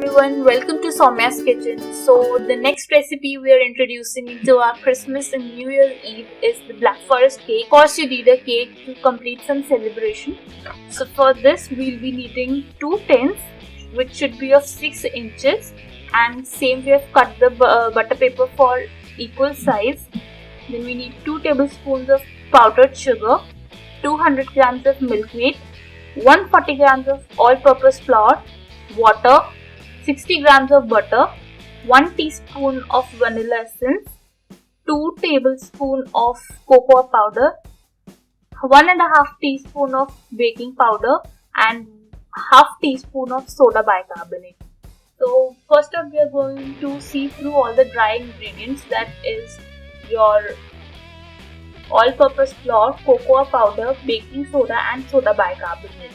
everyone, welcome to Somya's kitchen. So the next recipe we are introducing into our Christmas and New Year's Eve is the Blackforest cake. Of course, you need a cake to complete some celebration. So for this we'll be needing 2 tins which should be of 6 inches, and same we have cut the butter paper for equal size. Then we need 2 tablespoons of powdered sugar, 200 grams of milk maid, 140 grams of all-purpose flour, water, 60 grams of butter, 1 teaspoon of vanilla essence, 2 tablespoons of cocoa powder, 1.5 teaspoon of baking powder, and half teaspoon of soda bicarbonate. So first up we are going to see through all the dry ingredients, that is your all-purpose flour, cocoa powder, baking soda and soda bicarbonate.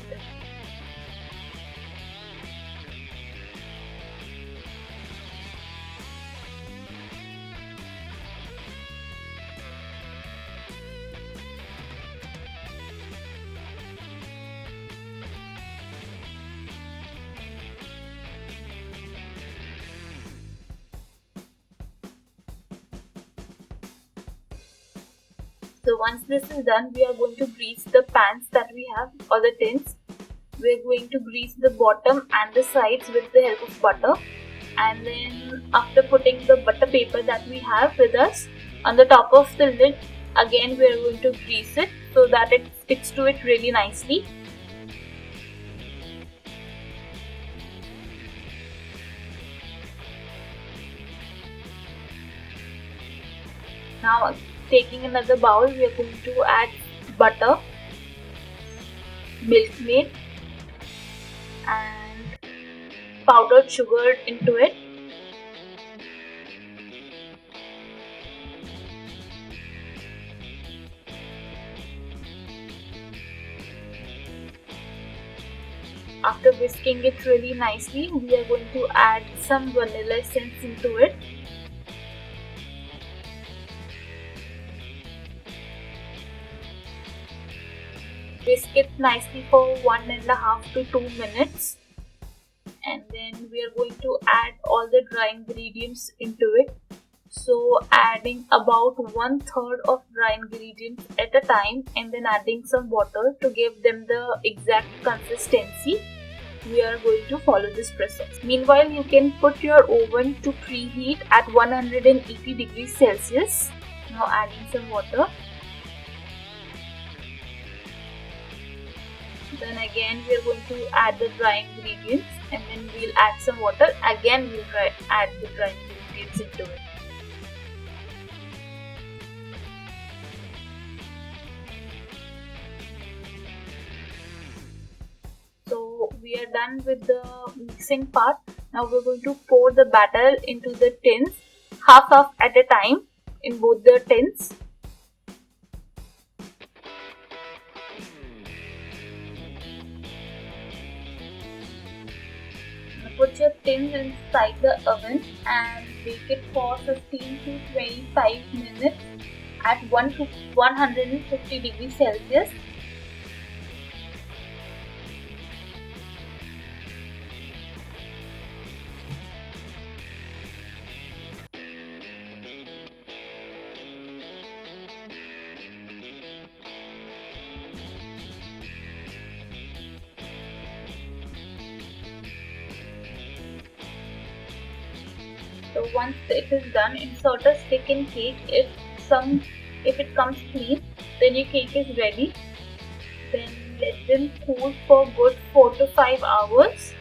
So once this is done, we are going to grease the pans that we have, or the tins. We are going to grease the bottom and the sides with the help of butter. And then after putting the butter paper that we have with us on the top of the lid, again we are going to grease it so that it sticks to it really nicely. Now taking another bowl, we are going to add butter, milk maid and powdered sugar into it. After whisking it really nicely, we are going to add some vanilla essence into it. Whisk it nicely for 1.5 to 2 minutes, and then we are going to add all the dry ingredients into it. So adding about 1/3 of dry ingredients at a time, and then adding some water to give them the exact consistency. We are going to follow this process. Meanwhile, you can put your oven to preheat at 180 degrees Celsius. Now adding some water. Then again we are going to add the dry ingredients, and then we'll add some water. Again we'll add the dry ingredients into it. So we are done with the mixing part. Now we're going to pour the batter into the tins, half at a time in both the tins. Put your tins inside the oven and bake it for 15 to 25 minutes at 150 degrees Celsius. So once it is done, insert a stick in cake. If it comes clean, then your cake is ready. Then let them cool for good 4 to 5 hours.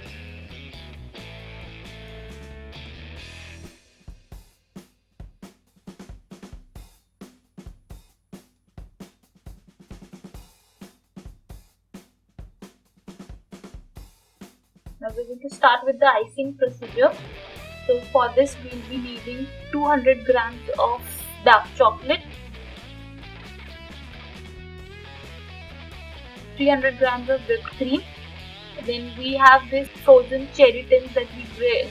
Now we're going to start with the icing procedure. So for this we will be needing 200 grams of dark chocolate, 300 grams of whipped cream. Then we have this frozen cherry tins that we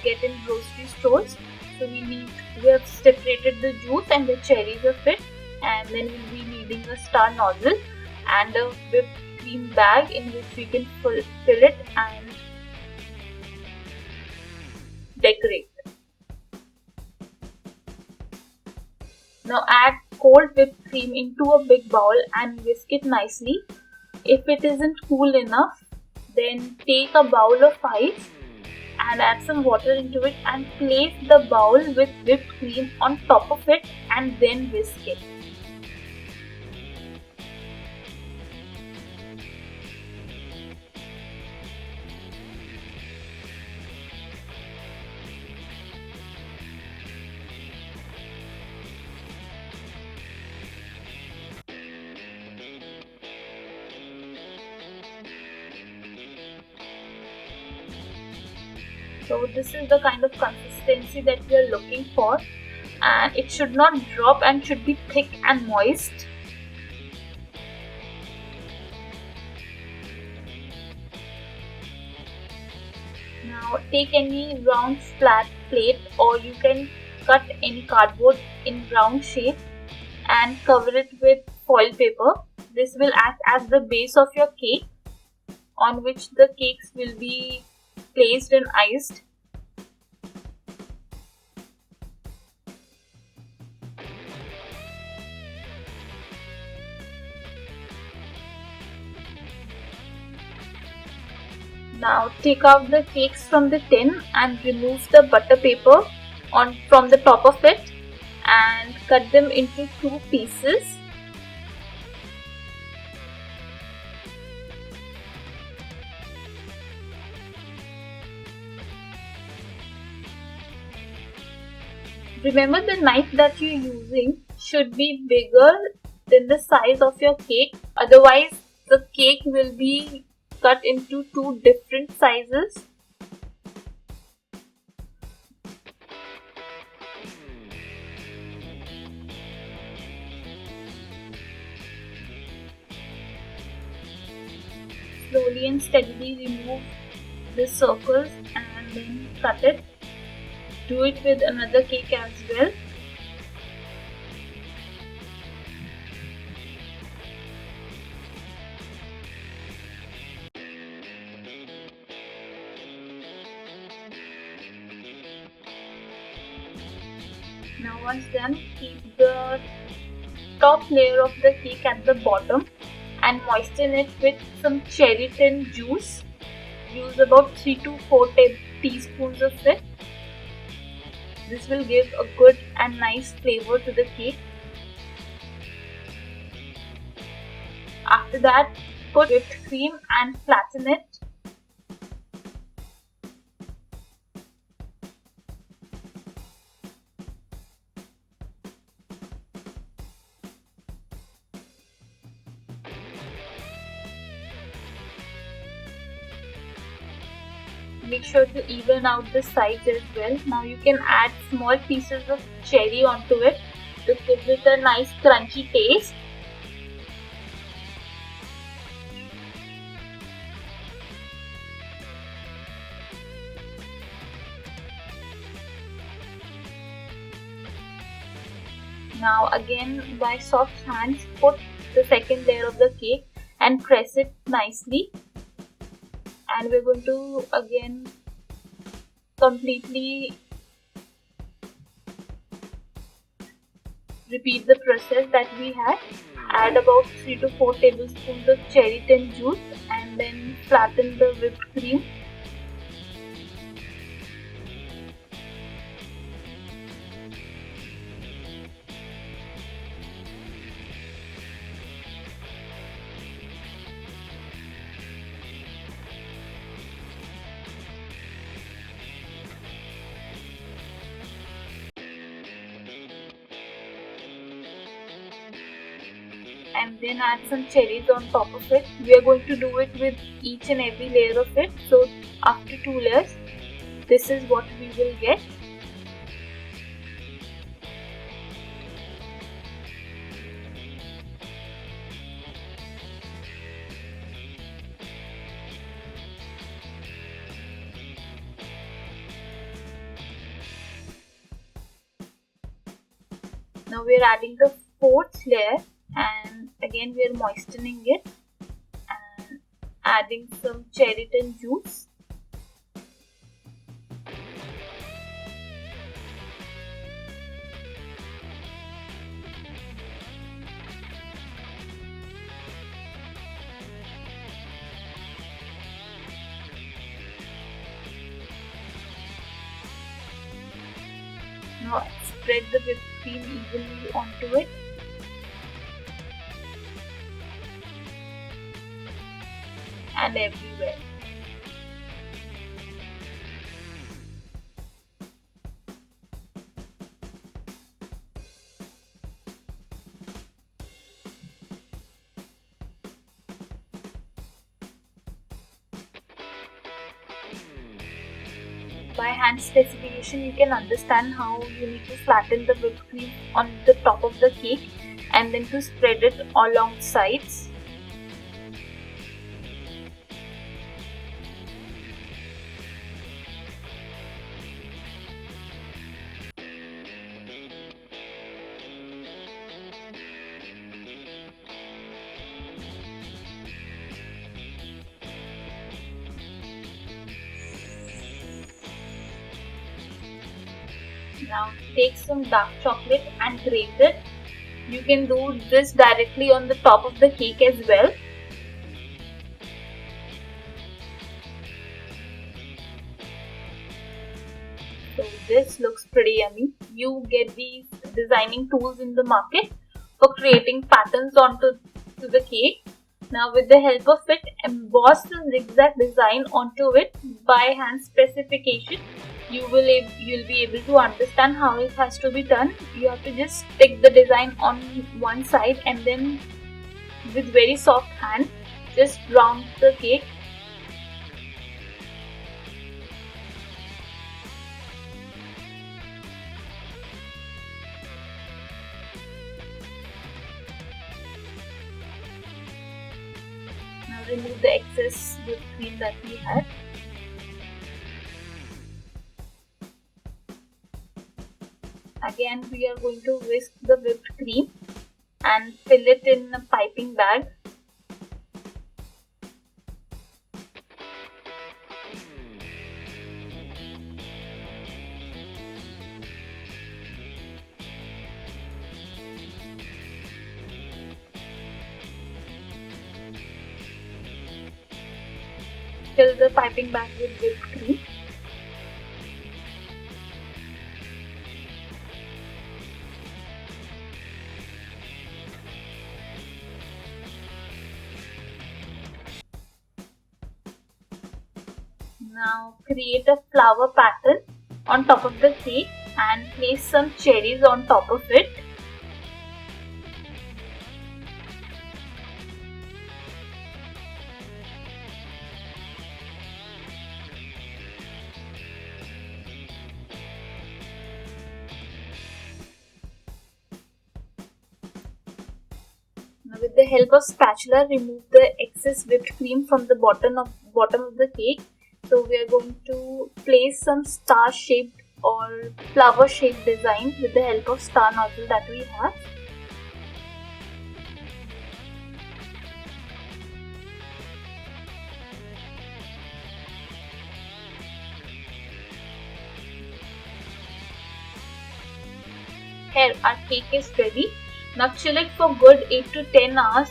get in grocery stores. So we have separated the juice and the cherries of it, and then we'll be needing a star nozzle and a whipped cream bag in which we can fill it, and decorate. Now add cold whipped cream into a big bowl and whisk it nicely. If it isn't cool enough, then take a bowl of ice and add some water into it and place the bowl with whipped cream on top of it and then whisk it. So this is the kind of consistency that we are looking for, and it should not drop and should be thick and moist. Now take any round flat plate, or you can cut any cardboard in round shape and cover it with foil paper. This will act as the base of your cake, on which the cakes will be placed and iced. Now take out the cakes from the tin and remove the butter paper from the top of it and cut them into 2 pieces. Remember, the knife that you're using should be bigger than the size of your cake, otherwise the cake will be cut into 2 different sizes. Slowly and steadily remove the circles and then cut it. Do it with another cake as well. Now once done, keep the top layer of the cake at the bottom and moisten it with some gelatin juice. Use about 3 to 4 teaspoons of it. This will give a good and nice flavor to the cake. After that, put whipped cream and flatten it. Make sure to even out the sides as well. Now you can add small pieces of cherry onto it to give it a nice crunchy taste. Now again, by soft hands, put the second layer of the cake and press it nicely. And we're going to again completely repeat the process that we had. Add about 3 to 4 tablespoons of gelatin juice and then flatten the whipped cream. And then add some cherries on top of it. We are going to do it with each and every layer of it. So after 2 layers, this is what we will get. Now we are adding the 4th layer, and again we are moistening it and adding some gelatin juice. Now spread the whipped cream evenly onto it. And everywhere. By hand specification, you can understand how you need to flatten the whipped cream on the top of the cake and then to spread it along sides. Now take some dark chocolate and grate it. You can do this directly on the top of the cake as well. So this looks pretty yummy. You get these designing tools in the market for creating patterns onto the cake. Now with the help of it, emboss the zigzag design onto it by hand specification. You'll be able to understand how it has to be done. You have to just stick the design on one side and then with very soft hand just round the cake. Now remove the excess whipped cream that we had. Again, we are going to whisk the whipped cream and fill it in a piping bag. Fill the piping bag with whipped cream. Now create a flower pattern on top of the cake and place some cherries on top of it. Now with the help of spatula, remove the excess whipped cream from the bottom of the cake. So we are going to place some star shaped or flower shaped design with the help of star nozzle that we have. Here our cake is ready. Now chill it for good 8 to 10 hours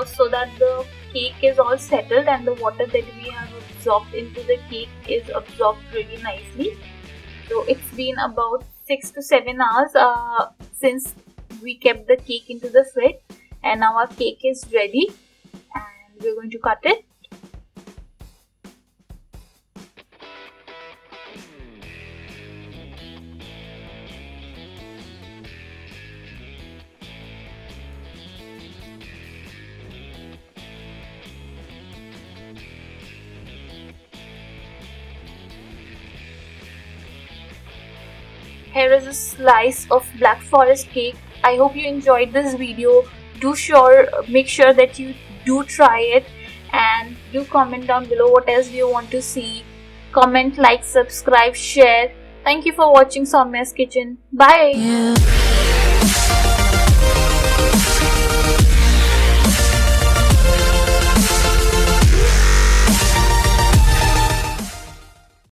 so that the cake is all settled and the water that we have absorbed into the cake is absorbed really nicely. So it's been about 6 to 7 hours since we kept the cake into the fridge, and now our cake is ready and we're going to cut it. Here is a slice of Blackforest cake. I hope you enjoyed this video. Make sure that you do try it and do comment down below what else you want to see. Comment, like, subscribe, share. Thank you for watching Somya's Kitchen. Bye.